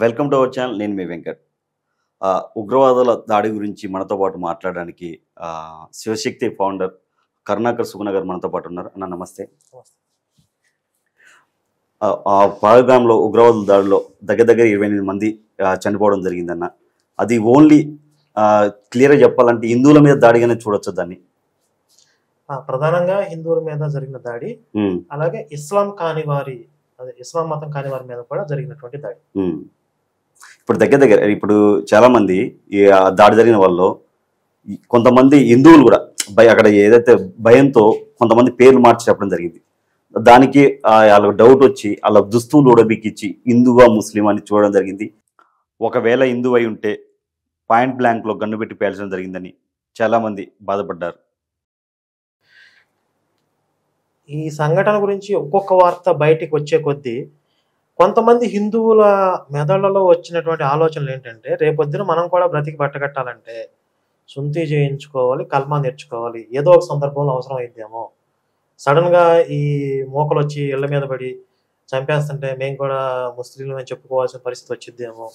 Welcome to our channel. నేను మీ వెంకట్. ఉగ్రవాదుల దాడి గురించి మనతో పాటు మాట్లాడడానికి శివశక్తి ఫౌండర్ కరుణాకర్ సుగుణ గారు మనతో పాటు ఉన్నారు. అన్న నమస్తే. పహల్గామ్లో ఉగ్రవాదుల దాడిలో దగ్గర 28 మంది చనిపోవడం జరిగిందన్న. అది ఓన్లీ క్లియర్గా చెప్పాలంటే హిందువుల మీద దాడిగానే చూడొచ్చు దాన్ని. ప్రధానంగా హిందువుల మీద జరిగిన దాడి, అలాగే ఇస్లాం మతం కాని వారి మీద కూడా జరిగినటువంటి దాడి. ఇప్పుడు దగ్గర ఇప్పుడు చాలా మంది ఈ దాడి జరిగిన వాళ్ళు కొంతమంది హిందువులు కూడా అక్కడ ఏదైతే భయంతో కొంతమంది పేర్లు మార్చి చెప్పడం జరిగింది. దానికి వాళ్ళకి డౌట్ వచ్చి వాళ్ళ దుస్తువులు ఉడబిక్కిచ్చి హిందువా ముస్లిం అని చూడడం జరిగింది. ఒకవేళ హిందూ అయి ఉంటే పాయింట్ బ్లాంక్లో గన్ను పెట్టి పేల్చడం జరిగిందని చాలామంది బాధపడ్డారు. ఈ సంఘటన గురించి ఒక్కొక్క వార్త బయటికి వచ్చే కొద్దీ కొంతమంది హిందువుల మెదళ్లలో వచ్చినటువంటి ఆలోచనలు ఏంటంటే, రేపొద్దున మనం కూడా బ్రతికి బట్టగట్టాలంటే సుంతి చేయించుకోవాలి, కల్మా నేర్చుకోవాలి, ఏదో ఒక సందర్భంలో అవసరం అయిద్దేమో, సడన్గా ఈ మోకలు వచ్చి ఇళ్ల మీద పడి చంపేస్తుంటే మేము కూడా ముస్లింలు అని చెప్పుకోవాల్సిన పరిస్థితి వచ్చిద్దేమో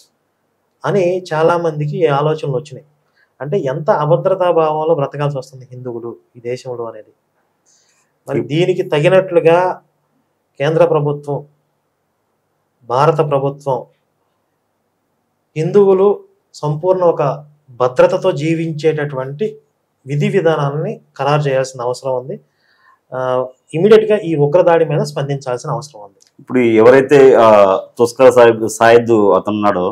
అని చాలామందికి ఆలోచనలు వచ్చినాయి. అంటే ఎంత అభద్రతా భావంలో బ్రతకాల్సి వస్తుంది హిందువులు ఈ దేశంలో అనేది. మరి దీనికి తగినట్లుగా కేంద్ర ప్రభుత్వం, భారత ప్రభుత్వం హిందువులు సంపూర్ణ ఒక భద్రతతో జీవించేటటువంటి విధి విధానాలని ఖరారు చేయాల్సిన అవసరం ఉంది. ఇమీడియట్గా ఈ ఉగ్రదాడి మీద స్పందించాల్సిన అవసరం ఉంది. ఇప్పుడు ఎవరైతే తుస్కర సాయిద్ అతనున్నాడో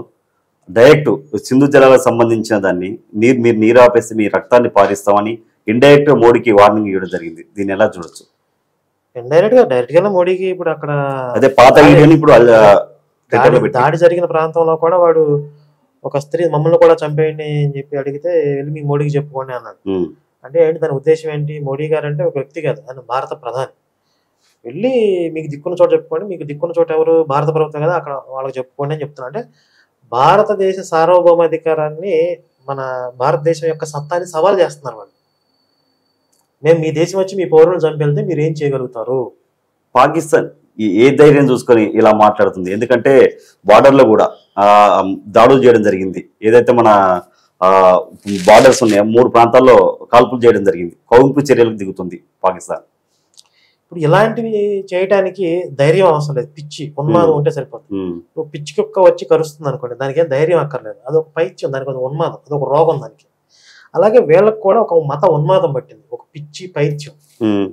డైరెక్ట్ సింధు జలాలకు సంబంధించిన దాన్ని మీరు నీరు ఆపేసి మీ రక్తాన్ని పారిస్తామని ఇండైరెక్ట్ మోడీకి వార్నింగ్ ఇవ్వడం జరిగింది. దీన్ని ఎలా చూడొచ్చు? డైరెక్ట్ గా మోడీకి ఇప్పుడు అక్కడ అదే పాత ఇప్పుడు దాడి జరిగిన ప్రాంతంలో కూడా వాడు ఒక స్త్రీ మమ్మల్ని కూడా చంపేయండి అని చెప్పి అడిగితే వెళ్ళి మీ మోడీకి చెప్పుకోండి అన్నాడు. అంటే ఏంటి దాని ఉద్దేశం ఏంటి? మోడీ గారు అంటే ఒక వ్యక్తి కాదు, ఆయన భారత ప్రధాని. వెళ్ళి మీకు దిక్కున్న చోట చెప్పుకోండి, మీకు దిక్కున్న చోట ఎవరు? భారత ప్రభుత్వం కదా, అక్కడ వాళ్ళకి చెప్పుకోండి అని చెప్తున్నా. అంటే భారతదేశ సార్వభౌమాధికారాన్ని, మన భారతదేశం యొక్క సత్తాన్ని సవాల్ చేస్తున్నారు వాళ్ళు. మేము మీ దేశం వచ్చి మీ పౌరులను చంపేళ్తే మీరు ఏం చేయగలుగుతారు? పాకిస్తాన్ ఏ ధైర్యం చూసుకొని ఇలా మాట్లాడుతుంది? ఎందుకంటే బార్డర్లో కూడా దాడులు చేయడం జరిగింది. ఏదైతే మన బార్డర్స్ ఉన్నాయో 3 ప్రాంతాల్లో కాల్పులు చేయడం జరిగింది. కౌంపు చర్యలకు దిగుతుంది పాకిస్తాన్. ఇప్పుడు ఇలాంటివి చేయడానికి ధైర్యం అవసరం లేదు, పిచ్చి ఉన్మాదం ఉంటే సరిపోతుంది. ఇప్పుడు పిచ్చి కుక్క వచ్చి కరుస్తుంది అనుకోండి, దానికి ఏం ధైర్యం అక్కర్లేదు, అదొక పైత్యం, దానికి ఒక ఉన్మాదం, అదొక రోగం దానికి. అలాగే వీళ్ళకి కూడా ఒక మత ఉన్మాదం పట్టింది, ఒక పిచ్చి పైత్యం,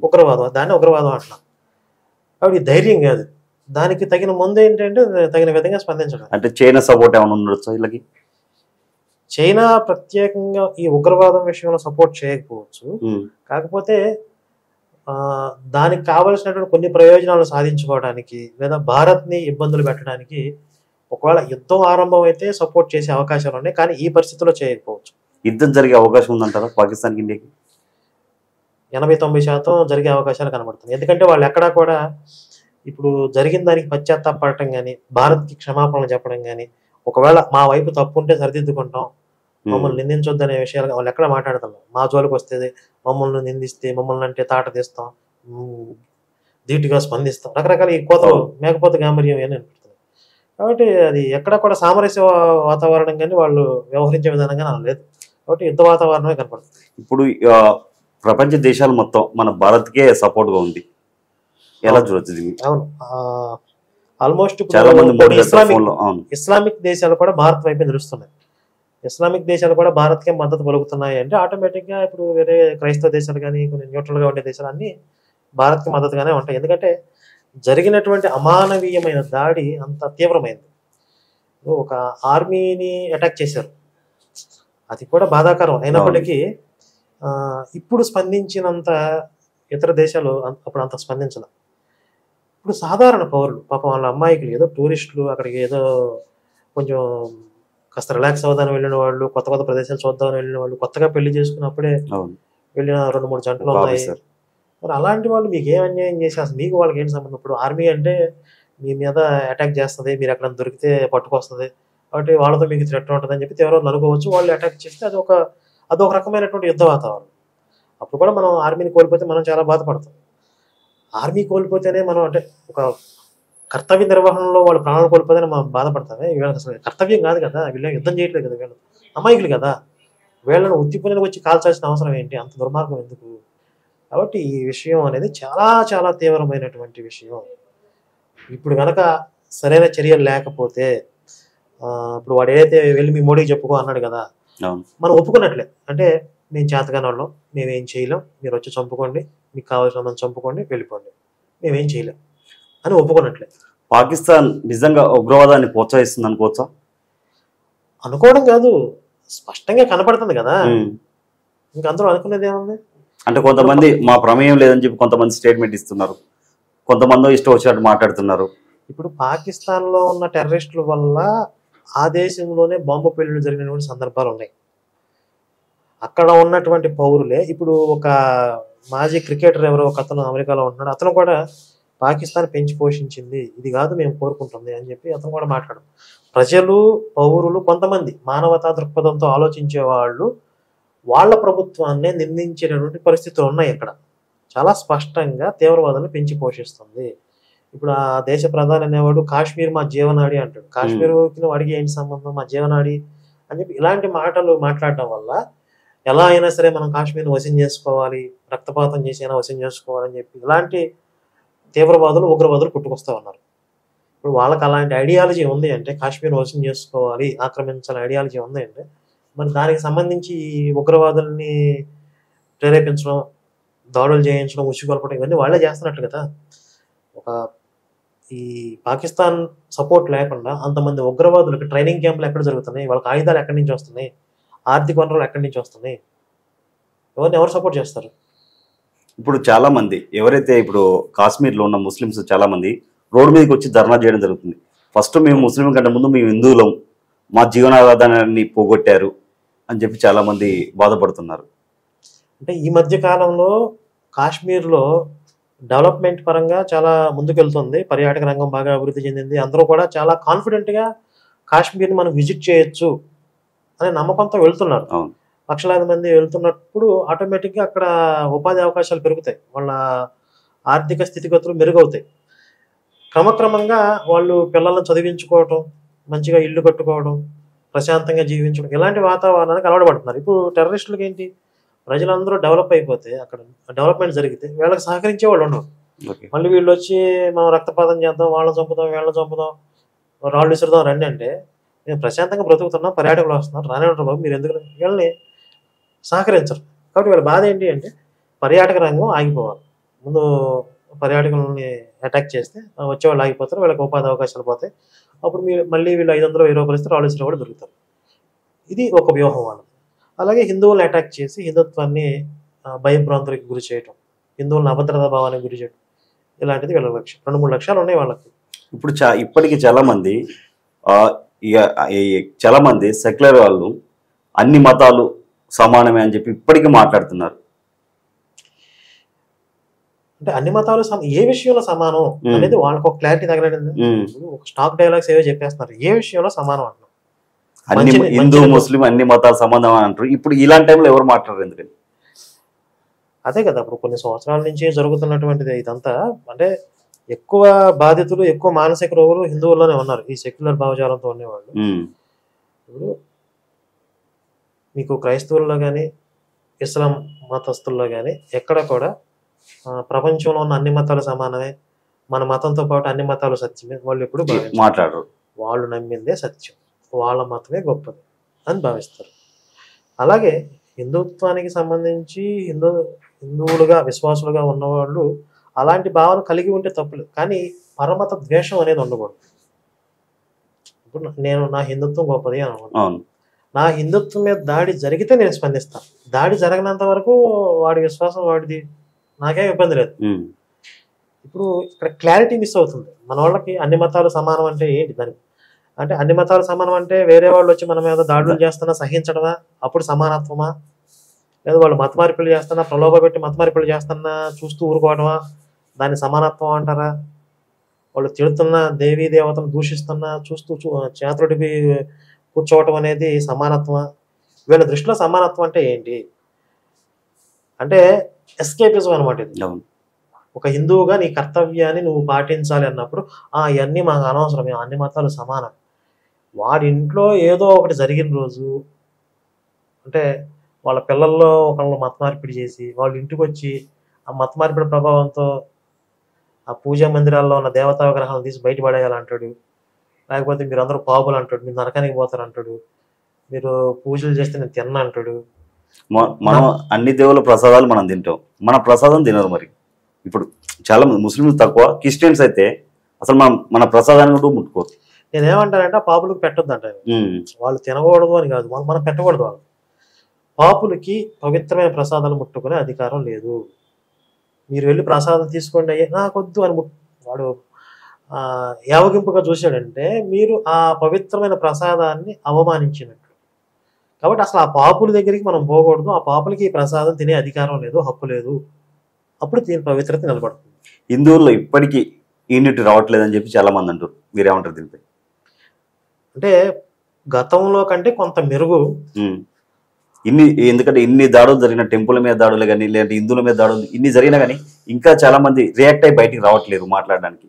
ఉగ్రవాదం. దాన్ని ఉగ్రవాదం అంటున్నాం. కాబట్టి ధైర్యం కాదు, దానికి తగిన ముందు ఏంటంటే తగిన విధంగా స్పందించడం. అంటే చైనా సపోర్ట్ ఏమైనా ఉండొచ్చు వీళ్ళకి? చైనా ప్రత్యేకంగా ఈ ఉగ్రవాదం విషయంలో సపోర్ట్ చేయకపోవచ్చు, కాకపోతే దానికి కావలసినటువంటి కొన్ని ప్రయోజనాలు సాధించుకోవడానికి లేదా భారత్ని ఇబ్బందులు పెట్టడానికి ఒకవేళ యుద్ధం ఆరంభం అయితే సపోర్ట్ చేసే అవకాశాలు ఉన్నాయి, కానీ ఈ పరిస్థితిలో చేయకపోవచ్చు. యుద్ధం జరిగే అవకాశం ఉందంటారా పాకిస్తాన్కి ఇండియాకి? 80-90% జరిగే అవకాశాలు కనబడుతుంది. ఎందుకంటే వాళ్ళు ఎక్కడా కూడా ఇప్పుడు జరిగిన దానికి పశ్చాత్తాపడటం కానీ, భారత్కి క్షమాపణలు చెప్పడం కానీ, ఒకవేళ మా వైపు తప్పు ఉంటే సరిదిద్దుకుంటాం, మమ్మల్ని నిందించొద్దనే విషయాలు వాళ్ళు ఎక్కడ మాట్లాడుతున్నారు. మా జోలికి వస్తే మమ్మల్ని నిందిస్తే మమ్మల్ని అంటే తాట తీస్తాం, ధీటుగా స్పందిస్తాం, రకరకాల ఈ కోతలు మేకపోతే గాంభీర్యం అని అనిపిస్తుంది. కాబట్టి అది ఎక్కడ కూడా సామరస్య వాతావరణం కానీ వాళ్ళు వ్యవహరించే విధానం కానీ లేదు. కాబట్టి యుద్ధ వాతావరణమే కనపడుతుంది. ఇప్పుడు ప్రపంచ దేశాలు మొత్తం మన భారత్కే సపోర్ట్గా ఉంది, ఎలా చూడొచ్చు? అవును, ఆల్మోస్ట్ చాలా మంది ఇస్లామిక్ దేశాలు కూడా భారత్ వైపు నిలుస్తున్నాయి. ఇస్లామిక్ దేశాలు కూడా భారత్కే మద్దతు పలుకుతున్నాయి. అంటే ఆటోమేటిక్గా ఇప్పుడు వేరే క్రైస్తవ దేశాలు కానీ కొన్ని న్యూట్రల్గా ఉండే దేశాలు అన్నీ భారత్కి మద్దతుగానే ఉంటాయి. ఎందుకంటే జరిగినటువంటి అమానవీయమైన దాడి అంత తీవ్రమైంది. ఒక ఆర్మీని అటాక్ చేశారు, అది కూడా బాధాకరం అయినప్పటికీ ఇప్పుడు స్పందించినంత ఇతర దేశాలు అప్పుడు అంత స్పందించలేదు. ఇప్పుడు సాధారణ పౌరులు పాపం వాళ్ళ అమ్మాయికులు, ఏదో టూరిస్టులు అక్కడికి ఏదో కొంచెం కాస్త రిలాక్స్ అవుదాని వెళ్ళిన వాళ్ళు, కొత్త ప్రదేశాలు చూద్దామని వెళ్ళిన వాళ్ళు, కొత్తగా పెళ్లి చేసుకున్నప్పుడే వెళ్ళిన 2-3 జంటలు ఉన్నాయి. మరి అలాంటి వాళ్ళు మీకు ఏం అన్యాయం చేసి అసలు మీకు వాళ్ళకి ఏంటి సంబంధం? ఇప్పుడు ఆర్మీ అంటే మీ మీద అటాక్ చేస్తుంది, మీరు ఎక్కడ దొరికితే పట్టుకొస్తుంది, కాబట్టి వాళ్ళతో మీకు థ్రెట్ ఉంటుంది అని చెప్పి ఎవరో అనుకోవచ్చు. వాళ్ళు అటాక్ చేస్తే అదొక రకమైనటువంటి యుద్ధ వాతావరణం. అప్పుడు కూడా మనం ఆర్మీని కోల్పోతే మనం చాలా బాధపడతాం. ఆర్మీ కోల్పోతేనే మనం అంటే ఒక కర్తవ్య నిర్వహణలో వాళ్ళు ప్రాణాలు కోల్పోదని మనం బాధపడతామే. వీళ్ళకి అసలు కర్తవ్యం కాదు కదా, వీళ్ళు యుద్ధం చేయట్లేదు కదా, వీళ్ళు అమాయకులు కదా, వీళ్ళను ఉత్తిపనికి వచ్చి కాల్చాల్సిన అవసరం ఏంటి, అంత దుర్మార్గం ఎందుకు? కాబట్టి ఈ విషయం అనేది చాలా చాలా తీవ్రమైనటువంటి విషయం. ఇప్పుడు కనుక సరైన చర్యలు లేకపోతే ఇప్పుడు వాడు ఏదైతే వెళ్ళి మీ మోడీకి చెప్పుకో అన్నాడు కదా, మనం ఒప్పుకున్నట్లే. అంటే మేము చేతగాని వాళ్ళం, మేమేం చేయలేం, మీరు వచ్చి చంపుకోండి, మీకు కావాల్సిన మంది చంపుకోండి, వెళ్ళిపోండి, మేమేం చేయలేం అని ఒప్పుకున్నట్లే. పాకిస్తాన్ నిజంగా ఉగ్రవాదాన్ని ప్రోత్సహిస్తుంది అనుకోవచ్చా? అనుకోవడం కాదు, స్పష్టంగా కనపడుతుంది కదా. ఇంకా అందరూ అనుకునేది ఏముంది? అంటే కొంతమంది మా ప్రమేయం లేదని చెప్పి కొంతమంది స్టేట్మెంట్ ఇస్తున్నారు, కొంతమంది ఇష్టం వచ్చినట్టు మాట్లాడుతున్నారు. ఇప్పుడు పాకిస్తాన్ లో ఉన్న టెర్రరిస్టుల వల్ల ఆ దేశంలోనే బాంబు పేలుళ్లు జరిగినటువంటి సందర్భాలు ఉన్నాయి. అక్కడ ఉన్నటువంటి పౌరులే, ఇప్పుడు ఒక మాజీ క్రికెటర్ ఎవరో ఒక అతను అమెరికాలో ఉంటున్నాడు, అతను కూడా పాకిస్తాన్ పెంచి పోషించింది, ఇది కాదు మేము కోరుకుంటుంది అని చెప్పి అతను కూడా మాట్లాడు. ప్రజలు, పౌరులు, కొంతమంది మానవతా దృక్పథంతో ఆలోచించే వాళ్ళు వాళ్ళ ప్రభుత్వాన్నే నిందించేటటువంటి పరిస్థితులు ఉన్నాయి. ఇక్కడ చాలా స్పష్టంగా తీవ్రవాదాన్ని పెంచి పోషిస్తుంది. ఇప్పుడు ఆ దేశ ప్రధాని అనేవాడు కాశ్మీర్ మా జీవనాడి అంటాడు. కాశ్మీర్కి వాడికి ఏంటి సంబంధం, మా జీవనాడి అని చెప్పి ఇలాంటి మాటలు మాట్లాడటం వల్ల ఎలా అయినా సరే మనం కాశ్మీర్ని వశం చేసుకోవాలి, రక్తపాతం చేసి అయినా వశం చేసుకోవాలని చెప్పి ఇలాంటి తీవ్రవాదులు, ఉగ్రవాదులు పుట్టుకొస్తూ ఉన్నారు. ఇప్పుడు వాళ్ళకి అలాంటి ఐడియాలజీ ఉంది అంటే, కాశ్మీర్ వశం చేసుకోవాలి, ఆక్రమించాలని ఐడియాలజీ ఉంది అంటే, మరి దానికి సంబంధించి ఈ ఉగ్రవాదుల్ని ప్రేరేపించడం, దాడులు చేయించడం, ఉచ్చుకొల్పడం ఇవన్నీ వాళ్ళే చేస్తున్నట్టు కదా. ఒక ఈ పాకిస్తాన్ సపోర్ట్ లేకుండా అంతమంది ఉగ్రవాదులకు ట్రైనింగ్ క్యాంపులు ఎక్కడ జరుగుతున్నాయి, వాళ్ళకి ఆయుధాలు ఎక్కడి నుంచి వస్తున్నాయి, ఆర్థిక వనరులు ఎక్కడి నుంచి వస్తున్నాయి, ఎవరు సపోర్ట్ చేస్తారు? ఇప్పుడు చాలా మంది ఎవరైతే ఇప్పుడు కాశ్మీర్లో ఉన్న ముస్లిమ్స్ చాలా మంది రోడ్డు మీదకి వచ్చి ధర్నా చేయడం జరుగుతుంది. ఫస్ట్ మేము ముస్లిం కంటే ముందు మేము హిందువులం, మా జీవనాధారాన్ని పోగొట్టారు అని చెప్పి చాలా మంది బాధపడుతున్నారు. అంటే ఈ మధ్య కాలంలో కాశ్మీర్లో డెవలప్మెంట్ పరంగా చాలా ముందుకెళ్తుంది, పర్యాటక రంగం బాగా అభివృద్ధి చెందింది, అందరూ కూడా చాలా కాన్ఫిడెంట్గా కాశ్మీర్ని మనం విజిట్ చేయొచ్చు అనే నమ్మకంతో వెళ్తున్నారు. లక్షలాది మంది వెళ్తున్నప్పుడు ఆటోమేటిక్గా అక్కడ ఉపాధి అవకాశాలు పెరుగుతాయి, వాళ్ళ ఆర్థిక స్థితిగతులు మెరుగవుతాయి. క్రమక్రమంగా వాళ్ళు పిల్లలను చదివించుకోవటం, మంచిగా ఇల్లు కట్టుకోవడం, ప్రశాంతంగా జీవించడం, ఇలాంటి వాతావరణానికి అలవాటు పడుతున్నారు. ఇప్పుడు టెర్రరిస్టులకి ఏంటి, ప్రజలందరూ డెవలప్ అయిపోతే, అక్కడ డెవలప్మెంట్ జరిగితే వీళ్ళకి సహకరించే వాళ్ళు ఉండరు. మళ్ళీ వీళ్ళు వచ్చి మనం రక్తపాతం చేద్దాం, వాళ్ళని చంపుదాం, వీళ్ళని చంపుదాం, రాళ్ళు విసురుదాం రండి అంటే, మేము ప్రశాంతంగా బ్రతుకుతున్నాం, పర్యాటకులు వస్తున్నారు, రానే ఉంటారు బాబు, మీరు ఎందుకు వీళ్ళని సహకరించరు. కాబట్టి వీళ్ళ బాధ ఏంటి అంటే, పర్యాటక రంగం ఆగిపోవాలి, ముందు పర్యాటకులని అటాక్ చేస్తే వచ్చేవాళ్ళు ఆగిపోతారు, వీళ్ళకి ఉపాధి అవకాశాలు పోతాయి, అప్పుడు మళ్ళీ వీళ్ళు 500-1000 రూపాయలు ఇస్తే రాళ్ళు విసిరే కూడా దొరుకుతారు. ఇది ఒక వ్యూహం వాళ్ళు. అలాగే హిందువులను అటాక్ చేసి హిందుత్వాన్ని భయభ్రాంతులకు గురి చేయటం, హిందువులను అభద్రతా భావానికి గురి చేయటం, ఇలాంటిది వీళ్ళ లక్ష్యం. 2-3 లక్ష్యాలు ఉన్నాయి వాళ్ళకి. ఇప్పుడు ఇప్పటికీ చాలా మంది సెక్యులర్ వాళ్ళు అన్ని మతాలు సమానమే అని చెప్పి ఇప్పటికీ మాట్లాడుతున్నారు. అంటే అన్ని మతాలు ఏ విషయంలో సమానం అనేది వాళ్ళకి ఒక క్లారిటీ తగలడింది. ఒక స్టాక్ డైలాగ్స్ ఏవో చెప్పేస్తున్నారు, ఏ విషయంలో సమానం అంటున్నారు, అన్ని హిందూ ముస్లిం అన్ని మతాలు సంబంధం అని అంటారు. ఇప్పుడు ఇలాంటి టైంలో ఎవరు మాట్లాడరు ఎందుకని? అదే కదా, ఇప్పుడు కొన్ని సంవత్సరాల నుంచి జరుగుతున్నటువంటిది ఇదంతా. అంటే ఎక్కువ బాధితులు, ఎక్కువ మానసిక రోగులు హిందువుల్లోనే ఉన్నారు, ఈ సెక్యులర్ భావజాలంతో ఉండేవాళ్ళు. ఇప్పుడు మీకు క్రైస్తవుల్లో కానీ ఇస్లాం మతస్థుల్లో కానీ ఎక్కడ కూడా ప్రపంచంలో ఉన్న అన్ని మతాలు సమానమే, మన మతంతో పాటు అన్ని మతాలు సత్యమే వాళ్ళు ఎప్పుడు మాట్లాడరు. వాళ్ళు నమ్మిందే సత్యం, వాళ్ళ మతమే గొప్పది అని భావిస్తారు. అలాగే హిందుత్వానికి సంబంధించి హిందువులుగా విశ్వాసులుగా ఉన్నవాళ్ళు అలాంటి భావన కలిగి ఉంటే తప్పులేదు, కానీ పరమత ద్వేషం అనేది ఉండకూడదు. ఇప్పుడు నేను నా హిందుత్వం గొప్పది అని అనుకుంటున్నాను, నా హిందుత్వం మీద దాడి జరిగితే నేను స్పందిస్తాను, దాడి జరగనంత వరకు వాడి విశ్వాసం వాడిది, నాకేం ఇబ్బంది లేదు. ఇప్పుడు ఇక్కడ క్లారిటీ మిస్ అవుతుంది మన వాళ్ళకి. అన్ని మతాలు సమానం అంటే ఏంటి దానికి? అంటే అన్ని మతాలు సమానం అంటే వేరే వాళ్ళు వచ్చి మన మీద దాడులు చేస్తున్నా సహించడమా, అప్పుడు సమానత్వమా? లేదా వాళ్ళు మత మార్పిళ్ళు చేస్తున్నా, ప్రలోభ పెట్టి మత మార్పిళ్ళు చేస్తున్నా చూస్తూ ఊరుకోవడమా, దాన్ని సమానత్వం అంటారా? వాళ్ళు తిడుతున్నా, దేవీ దేవతను దూషిస్తున్నా చూస్తూ చేతుడికి కూర్చోవటం అనేది సమానత్వమా? వీళ్ళ దృష్టిలో సమానత్వం అంటే ఏంటి అంటే ఎస్కేపిజం అనమాట. ఇది ఒక హిందువుగా నీ కర్తవ్యాన్ని నువ్వు పాటించాలి అన్నప్పుడు ఇవన్నీ మాకు అనవసరం, మేము అన్ని మతాలు సమానం. వాడి ఇంట్లో ఏదో ఒకటి జరిగిన రోజు, అంటే వాళ్ళ పిల్లల్లో ఒకళ్ళు మత మార్పిడి చేసి వాళ్ళ ఇంటికి వచ్చి ఆ మత మార్పిడి ప్రభావంతో ఆ పూజా మందిరాల్లో ఉన్న దేవతా విగ్రహాలను తీసి బయట పడేయాలంటాడు. లేకపోతే మీరు అందరూ పాపులు అంటాడు, మీరు నరకానికి పోతారు అంటాడు, మీరు పూజలు చేస్తే నేను తిన్నా అంటాడు. మనం అన్ని దేవుల ప్రసాదాలు మనం తింటాం, మన ప్రసాదం తినరు. మరి ఇప్పుడు చాలా మంది ముస్లింలు తక్కువ, క్రిస్టియన్స్ అయితే అసలు మన ప్రసాదాన్ని కూడా ముట్టుకోరు. నేనేమంటానంటే పాపులకు పెట్టొద్దు అంటాను. వాళ్ళు తినకూడదు అని కాదు, మనం పెట్టకూడదు. వాళ్ళు పాపులకి పవిత్రమైన ప్రసాదాలు ముట్టుకునే అధికారం లేదు. మీరు వెళ్ళి ప్రసాదం తీసుకోండి అయ్యే నాకొద్దు అని వాడు యావగింపుగా చూశాడంటే మీరు ఆ పవిత్రమైన ప్రసాదాన్ని అవమానించినట్టు. కాబట్టి అసలు ఆ పాపుల దగ్గరికి మనం పోకూడదు, ఆ పాపులకి ఈ ప్రసాదం తినే అధికారం లేదు, హక్కు లేదు. అప్పుడు దీని పవిత్రత నిలబడుతుంది. హిందువుల్లో ఇప్పటికీ యూనిటీ రావట్లేదని చెప్పి చాలా మంది అంటారు, మీరేమంటారు దీనిపై? అంటే గతంలో కంటే కొంత మెరుగు. ఎందుకంటే ఇన్ని దాడులు జరిగిన, టెంపుల్ మీద దాడులు కానీ లేదంటే హిందువుల మీద దాడులు ఇన్ని జరిగినా కానీ ఇంకా చాలా మంది రియాక్ట్ అయ్యి బయటికి రావట్లేదు మాట్లాడడానికి.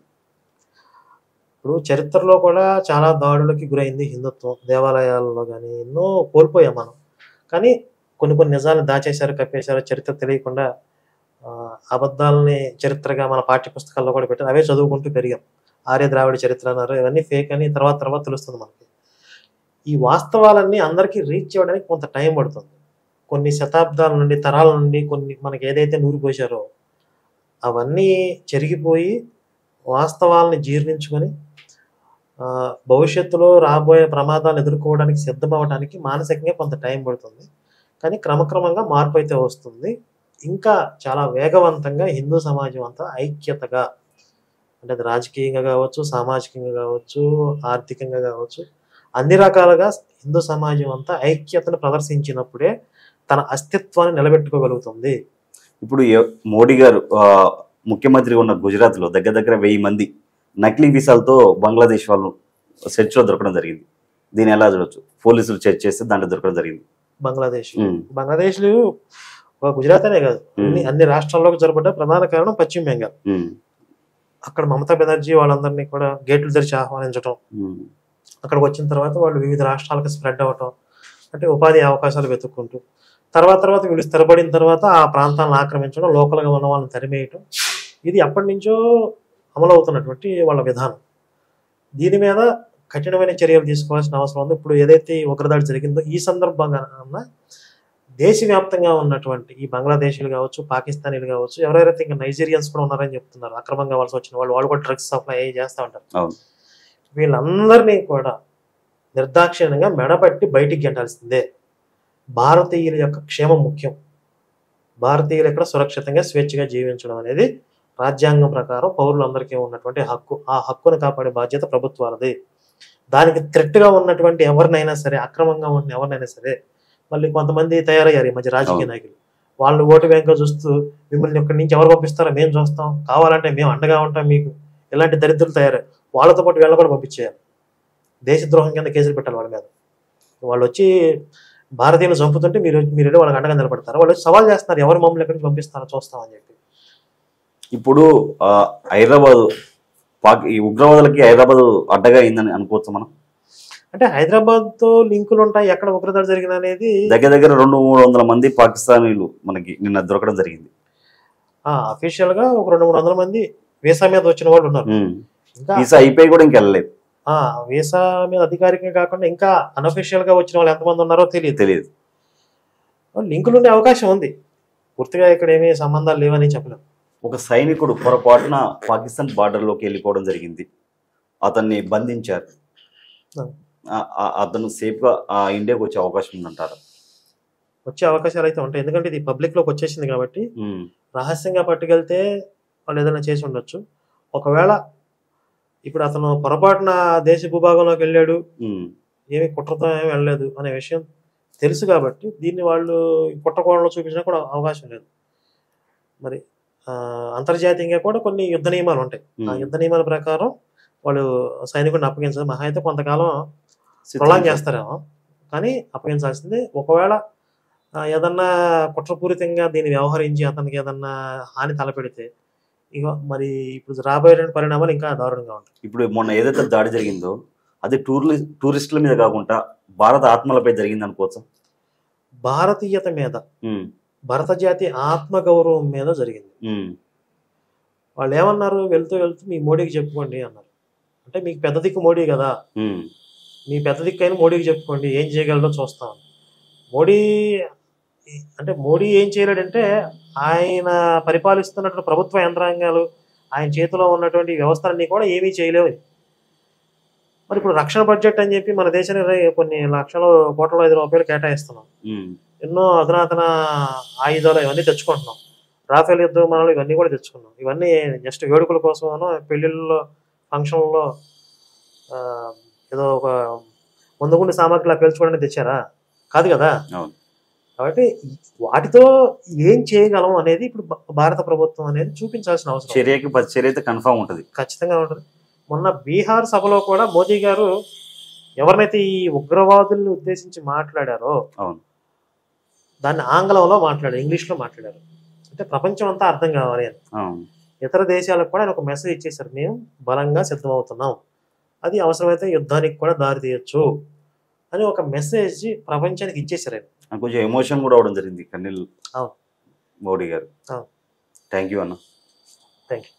ఇప్పుడు చరిత్రలో కూడా చాలా దాడులకి గురైంది హిందుత్వం. దేవాలయాల్లో కానీ ఎన్నో కోల్పోయాం మనం. కానీ కొన్ని నిజాలను దాచేశారు, కప్పేశారు, చరిత్ర తెలియకుండా అబద్ధాలని చరిత్రగా మన పాఠ్య పుస్తకాల్లో కూడా పెట్టారు. అవే చదువుకుంటూ పెరిగాం. ఆర్య ద్రావిడ చరిత్ర అన్నారు, ఇవన్నీ ఫేక్ అని తర్వాత తెలుస్తుంది మనకి. ఈ వాస్తవాలన్నీ అందరికీ రీచ్ అవ్వడానికి కొంత టైం పడుతుంది. కొన్ని శతాబ్దాల నుండి, తరాల నుండి కొన్ని మనకి ఏదైతే నూరు పోసారో అవన్నీ చెరిగిపోయి వాస్తవాలని జీర్ణించుకొని భవిష్యత్తులో రాబోయే ప్రమాదాలు ఎదుర్కోవడానికి సిద్ధమవడానికి మానసికంగా కొంత టైం పడుతుంది. కానీ క్రమక్రమంగా మార్పు అయితే వస్తుంది. ఇంకా చాలా వేగవంతంగా హిందూ సమాజం అంతా ఐక్యతగా, అంటే అది రాజకీయంగా కావచ్చు, సామాజికంగా కావచ్చు, ఆర్థికంగా కావచ్చు, అన్ని రకాలుగా హిందూ సమాజం అంతా ఐక్యతను ప్రదర్శించినప్పుడే తన అస్తిత్వాన్ని నిలబెట్టుకోగలుగుతుంది. ఇప్పుడు మోడీ గారు ముఖ్యమంత్రి ఉన్న గుజరాత్లో దగ్గర 1000 మంది నకిలీ వీసాలతో బంగ్లాదేశ్ వాళ్ళు సెర్చ్లో దొరకడం జరిగింది. దీన్ని ఎలా చూడొచ్చు? పోలీసులు సెర్చ్ చేస్తే దాంట్లో దొరకడం జరిగింది. బంగ్లాదేశ్లు గుజరాత్ అనే కాదు, అన్ని రాష్ట్రాల్లోకి జరపడ్డ ప్రధాన కారణం పశ్చిమ బెంగాల్. అక్కడ మమతా బెనర్జీ వాళ్ళందరినీ కూడా గేట్లు తెరిచి ఆహ్వానించడం, అక్కడికి వచ్చిన తర్వాత వాళ్ళు వివిధ రాష్ట్రాలకు స్ప్రెడ్ అవ్వటం, అంటే ఉపాధి అవకాశాలు వెతుక్కుంటూ తర్వాత వీళ్ళు స్థిరపడిన తర్వాత ఆ ప్రాంతాలను ఆక్రమించడం, లోకల్గా ఉన్న వాళ్ళని తరిమేయటం, ఇది ఎప్పటి నుంచో అమలవుతున్నటువంటి వాళ్ళ విధానం. దీని మీద కఠినమైన చర్యలు తీసుకోవాల్సిన అవసరం ఉంది. ఇప్పుడు ఏదైతే ఉగ్రదాడి జరిగిందో ఈ సందర్భంగా దేశవ్యాప్తంగా ఉన్నటువంటి ఈ బంగ్లాదేశీలు కావచ్చు, పాకిస్తానీలు కావచ్చు, ఎవరెవరైతే ఇంకా నైజీరియన్స్ కూడా ఉన్నారని చెప్తున్నారు, అక్రమంగా వలస వచ్చిన వాళ్ళు కూడా డ్రగ్స్ సప్లై చేస్తూ ఉంటారు. వీళ్ళందరినీ కూడా నిర్దాక్షిణ్యంగా మెడపట్టి బయటికి గెంటాల్సిందే. భారతీయుల యొక్క క్షేమం ముఖ్యం. భారతీయులు ఇక్కడ సురక్షితంగా స్వేచ్ఛగా జీవించడం అనేది రాజ్యాంగం ప్రకారం పౌరులందరికీ ఉన్నటువంటి హక్కు. ఆ హక్కును కాపాడే బాధ్యత ప్రభుత్వాలది. దానికి థ్రెట్గా ఉన్నటువంటి ఎవరినైనా సరే, అక్రమంగా ఉన్న ఎవరినైనా సరే, మళ్ళీ కొంతమంది తయారయ్యారు ఈ మధ్య రాజకీయ నాయకులు. వాళ్ళు ఓటు బ్యాంక్ చూస్తూ మిమ్మల్ని ఇక్కడి నుంచి ఎవరు పంపిస్తారో మేము చూస్తాం, కావాలంటే మేము అండగా ఉంటాం మీకు, ఇలాంటి దరిద్రులు తయారయ్యారు. వాళ్ళతో పాటు వీళ్ళ కూడా పంపించేయాలి. దేశద్రోహం కింద కేసులు పెట్టాలి వాళ్ళ మీద. వాళ్ళు వచ్చి భారతీయులు చంపుతుంటే మీరు వాళ్ళకి అండగా నిలబడతారు. వాళ్ళు సవాల్ చేస్తున్నారు, ఎవరు మమ్మల్ని ఎక్కడి నుంచి పంపిస్తారో చూస్తామని చెప్పి. ఇప్పుడు హైదరాబాద్ ఈ ఉగ్రవాదులకి హైదరాబాద్ అడ్డగా అయిందని అనుకోవచ్చు మనం. అంటే హైదరాబాద్ తో లింకులు ఉంటాయి, ఎక్కడ ఉగ్రదాడి జరిగిన అనేది. దగ్గర 200-300 మంది పాకిస్తానీలు మనకి నిన్న దొరకడం జరిగింది. అఫీషియల్ గా ఒక 200-300 మంది వీసా మీద వచ్చిన వాళ్ళు ఉన్నారు. వీసా అయిపోయి కూడా ఇంకా వెళ్ళలేదు. వీసా మీద అధికారికంగా కాకుండా ఇంకా అన్అఫీషియల్ గా వచ్చిన వాళ్ళు ఎంతమంది ఉన్నారో తెలియదు. లింకులు ఉండే అవకాశం ఉంది. పూర్తిగా ఇక్కడ ఏమీ సంబంధాలు లేవని చెప్పలేము. ఒక సైనికుడు పొరపాటున పాకిస్తాన్ బార్డర్లోకి వెళ్ళిపోవడం జరిగింది. అతన్ని బంధించారు. అతను సేఫ్గా ఇండియాకి వచ్చే అవకాశం ఉందంటారా? వచ్చే అవకాశాలు అయితే ఉంటాయి. ఎందుకంటే ఇది పబ్లిక్ లోకి వచ్చేసింది కాబట్టి. రహస్యంగా పట్టుకెళ్తే వాళ్ళు ఏదైనా చేసి ఉండొచ్చు. ఒకవేళ ఇప్పుడు అతను పొరపాటున దేశ భూభాగంలోకి వెళ్ళాడు, ఏమి కుట్రతో ఏమి వెళ్ళలేదు అనే విషయం తెలుసు కాబట్టి దీన్ని వాళ్ళు కుట్రకోణంలో చూపించినా కూడా అవకాశం లేదు. మరి అంతర్జాతీయంగా కూడా కొన్ని యుద్ధ నియమాలు ఉంటాయి. ఆ యుద్ధ నియమాల ప్రకారం వాళ్ళు సైనికుడిని అప్పగించాలి. మహా అయితే కొంతకాలం ప్రొలాంగ్ చేస్తారేమో, కానీ అప్పగించాల్సిందే. ఒకవేళ ఏదన్నా కుట్రపూరితంగా దీన్ని వ్యవహరించి అతనికి ఏదన్నా హాని తలపెడితే ఇక మరి ఇప్పుడు రాబోయే పరిణామాలు ఇంకా దారుణంగా ఉంటాయి. ఇప్పుడు మొన్న ఏదైతే దాడి జరిగిందో అది టూరిస్టుల మీద కాకుండా భారత ఆత్మలపై జరిగింది అనుకోవచ్చు. భారతీయత మీద, భరత జాతి ఆత్మగౌరవం మీద జరిగింది. వాళ్ళు ఏమన్నారు, వెళ్తూ వెళ్తూ మీ మోడీకి చెప్పుకోండి అన్నారు. అంటే మీకు పెద్ద దిక్కు మోడీ కదా, మీ పెద్ద దిక్కు అయినా మోడీకి చెప్పుకోండి, ఏం చేయగలడో చూస్తాం. మోడీ అంటే మోడీ ఏం చేయలేడంటే ఆయన పరిపాలిస్తున్నటువంటి ప్రభుత్వ యంత్రాంగాలు, ఆయన చేతిలో ఉన్నటువంటి వ్యవస్థలన్నీ కూడా ఏమీ చేయలేవు. మరి ఇప్పుడు రక్షణ బడ్జెట్ అని చెప్పి మన దేశానికి కొన్ని లక్షల కోట్ల రూపాయలు కేటాయిస్తున్నాం. ఎన్నో అధునాతన ఆయుధాలు ఇవన్నీ తెచ్చుకుంటున్నాం. రాఫెల్ యుద్ధ విమానాలు ఇవన్నీ కూడా తెచ్చుకున్నాం. ఇవన్నీ జస్ట్ వేడుకల కోసమనో, పెళ్లిళ్ళలో, ఫంక్షన్లో ఏదో ఒక ముందుగుండి సామాగ్రిలా పేల్చుకోవడానికి తెచ్చారా? కాదు కదా. కాబట్టి వాటితో ఏం చేయగలం అనేది ఇప్పుడు భారత ప్రభుత్వం అనేది చూపించాల్సిన అవసరం. చర్య అయితే కన్ఫర్మ్ ఉంటుంది, ఖచ్చితంగా ఉంటుంది. మొన్న బీహార్ సభలో కూడా మోదీ గారు ఎవరినైతే ఈ ఉగ్రవాదుల్ని ఉద్దేశించి మాట్లాడారో దాన్ని ఆంగ్లంలో మాట్లాడారు, ఇంగ్లీష్లో మాట్లాడారు. అంటే ప్రపంచం అంతా అర్థం కావాలి అని. ఇతర దేశాలకు కూడా ఆయన ఒక మెసేజ్ ఇచ్చేసారు, మేము బలంగా సిద్ధమవుతున్నాం, అది అవసరమైతే యుద్ధానికి కూడా దారి తీయచ్చు అని ఒక మెసేజ్ ప్రపంచానికి ఇచ్చేసారు. ఆయన కొంచెం ఎమోషన్ కూడా అవడం జరిగింది కన్నీళ్ళు మోడీ గారు. థ్యాంక్ యూ అన్న. Thank you.